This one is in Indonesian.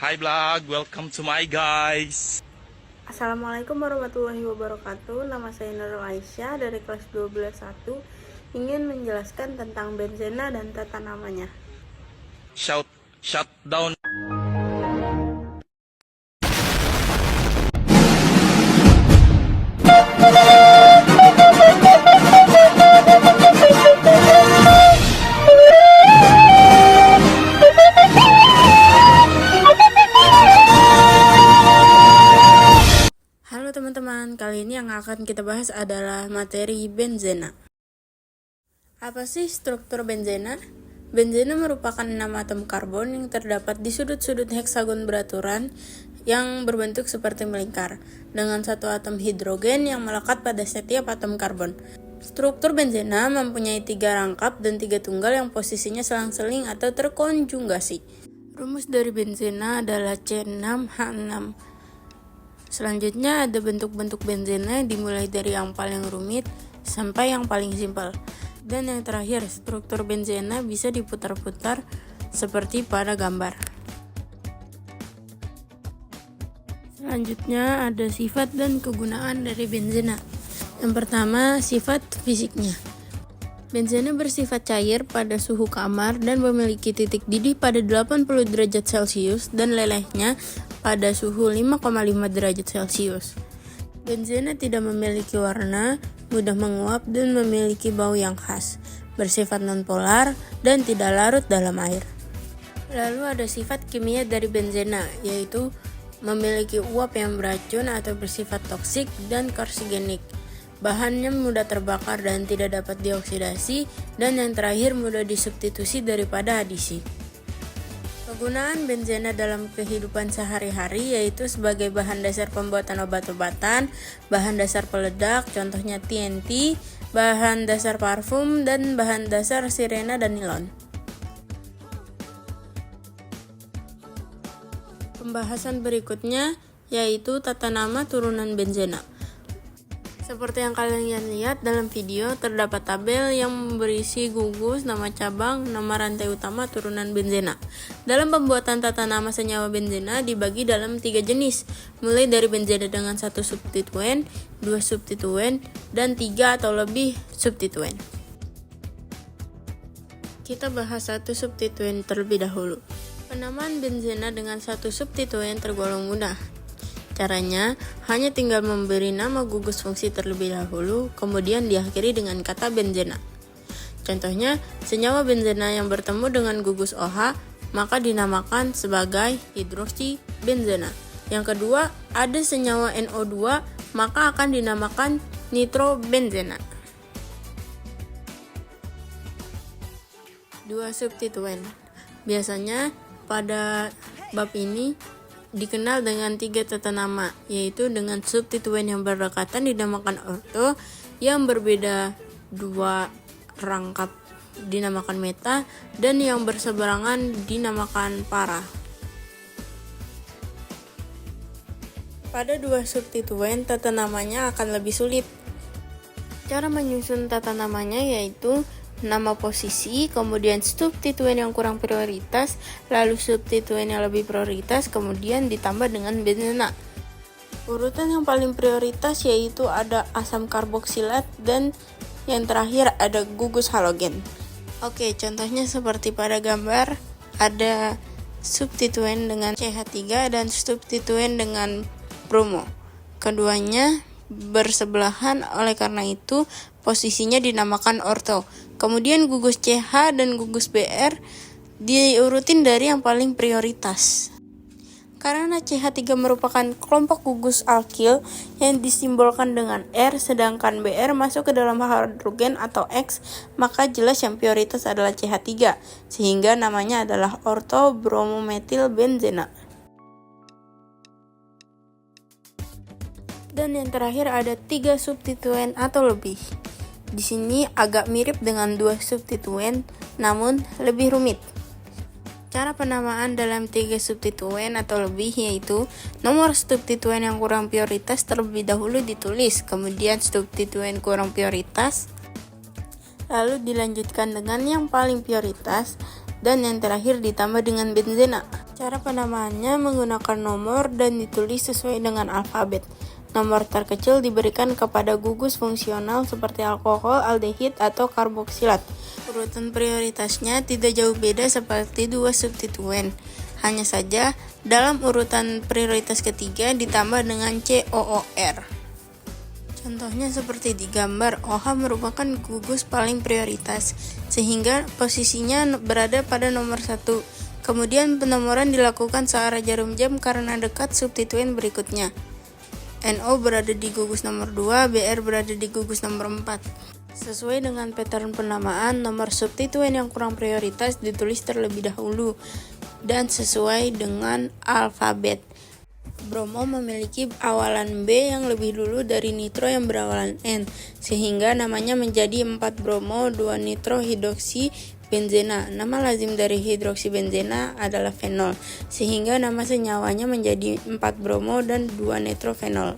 Hi vlog, welcome to my guys. Assalamualaikum warahmatullahi wabarakatuh. Nama saya Nurul Aisyah dari kelas 12.1. Ingin menjelaskan tentang benzena dan tata namanya. Shut down. Halo teman-teman, kali ini yang akan kita bahas adalah materi benzena. Apa sih struktur benzena? Benzena merupakan 6 atom karbon yang terdapat di sudut-sudut heksagon beraturan yang berbentuk seperti melingkar, dengan satu atom hidrogen yang melekat pada setiap atom karbon. Struktur benzena mempunyai 3 rangkap dan 3 tunggal yang posisinya selang-seling atau terkonjugasi. Rumus dari benzena adalah C6H6. Selanjutnya ada bentuk-bentuk benzena dimulai dari yang paling rumit sampai yang paling simpel. Dan yang terakhir, struktur benzena bisa diputar-putar seperti pada gambar. Selanjutnya ada sifat dan kegunaan dari benzena. Yang pertama, sifat fisiknya. Benzena bersifat cair pada suhu kamar dan memiliki titik didih pada 80 derajat Celcius dan lelehnya pada suhu 5,5 derajat Celcius. Benzena tidak memiliki warna, mudah menguap dan memiliki bau yang khas, bersifat nonpolar dan tidak larut dalam air. Lalu ada sifat kimia dari benzena, yaitu memiliki uap yang beracun atau bersifat toksik dan karsigenik. Bahannya mudah terbakar dan tidak dapat dioksidasi, dan yang terakhir mudah disubstitusi daripada adisi. Penggunaan benzena dalam kehidupan sehari-hari yaitu sebagai bahan dasar pembuatan obat-obatan, bahan dasar peledak, contohnya TNT, bahan dasar parfum, dan bahan dasar sirena dan nilon. Pembahasan berikutnya yaitu tata nama turunan benzena. Seperti yang kalian lihat dalam video, terdapat tabel yang berisi gugus, nama cabang, nama rantai utama turunan benzena. Dalam pembuatan tata nama senyawa benzena dibagi dalam 3 jenis, mulai dari benzena dengan 1 substituen, 2 substituen, dan 3 atau lebih substituen. Kita bahas 1 substituen terlebih dahulu. Penamaan benzena dengan 1 substituen tergolong mudah. Caranya, hanya tinggal memberi nama gugus fungsi terlebih dahulu, kemudian diakhiri dengan kata benzena. Contohnya, senyawa benzena yang bertemu dengan gugus OH, maka dinamakan sebagai hidroksi benzena. Yang kedua, ada senyawa NO2, maka akan dinamakan nitrobenzena. 2 substituen. Biasanya pada bab ini dikenal dengan 3 tata nama, yaitu dengan substituen yang berdekatan dinamakan orto, yang berbeda 2 rangkap dinamakan meta, dan yang berseberangan dinamakan para. Pada 2 substituen, tata namanya akan lebih sulit. Cara menyusun tata namanya yaitu nama posisi, kemudian substituen yang kurang prioritas, lalu substituen yang lebih prioritas, kemudian ditambah dengan benzena. Urutan yang paling prioritas yaitu ada asam karboksilat, dan yang terakhir ada gugus halogen. Oke, contohnya seperti pada gambar, ada substituen dengan CH3 dan substituen dengan bromo. Keduanya bersebelahan, oleh karena itu posisinya dinamakan orto. Kemudian gugus CH dan gugus BR diurutin dari yang paling prioritas. Karena CH3 merupakan kelompok gugus alkil yang disimbolkan dengan R, sedangkan BR masuk ke dalam hidrogen atau X, maka jelas yang prioritas adalah CH3, sehingga namanya adalah orto bromometil benzena. Dan yang terakhir ada 3 substituen atau lebih. Di sini agak mirip dengan 2 substituen, namun lebih rumit. Cara penamaan dalam 3 substituen atau lebih yaitu nomor substituen yang kurang prioritas terlebih dahulu ditulis, kemudian substituen kurang prioritas, lalu dilanjutkan dengan yang paling prioritas, dan yang terakhir ditambah dengan benzena. Cara penamaannya menggunakan nomor dan ditulis sesuai dengan alfabet. Nomor terkecil diberikan kepada gugus fungsional seperti alkohol, aldehid, atau karboksilat. Urutan prioritasnya tidak jauh beda seperti dua substituen. Hanya saja, dalam urutan prioritas ketiga ditambah dengan COOR. Contohnya seperti di gambar, OH merupakan gugus paling prioritas, sehingga posisinya berada pada nomor 1. Kemudian penomoran dilakukan searah jarum jam karena dekat substituen berikutnya. NO berada di gugus nomor 2, BR berada di gugus nomor 4. Sesuai dengan pattern penamaan, nomor substituen yang kurang prioritas ditulis terlebih dahulu dan sesuai dengan alfabet. Bromo memiliki awalan B yang lebih dulu dari nitro yang berawalan N, sehingga namanya menjadi 4-bromo 2-nitrohidroksi benzena. Nama lazim dari hidroksibenzena adalah fenol, sehingga nama senyawanya menjadi 4-bromo dan 2-nitrofenol.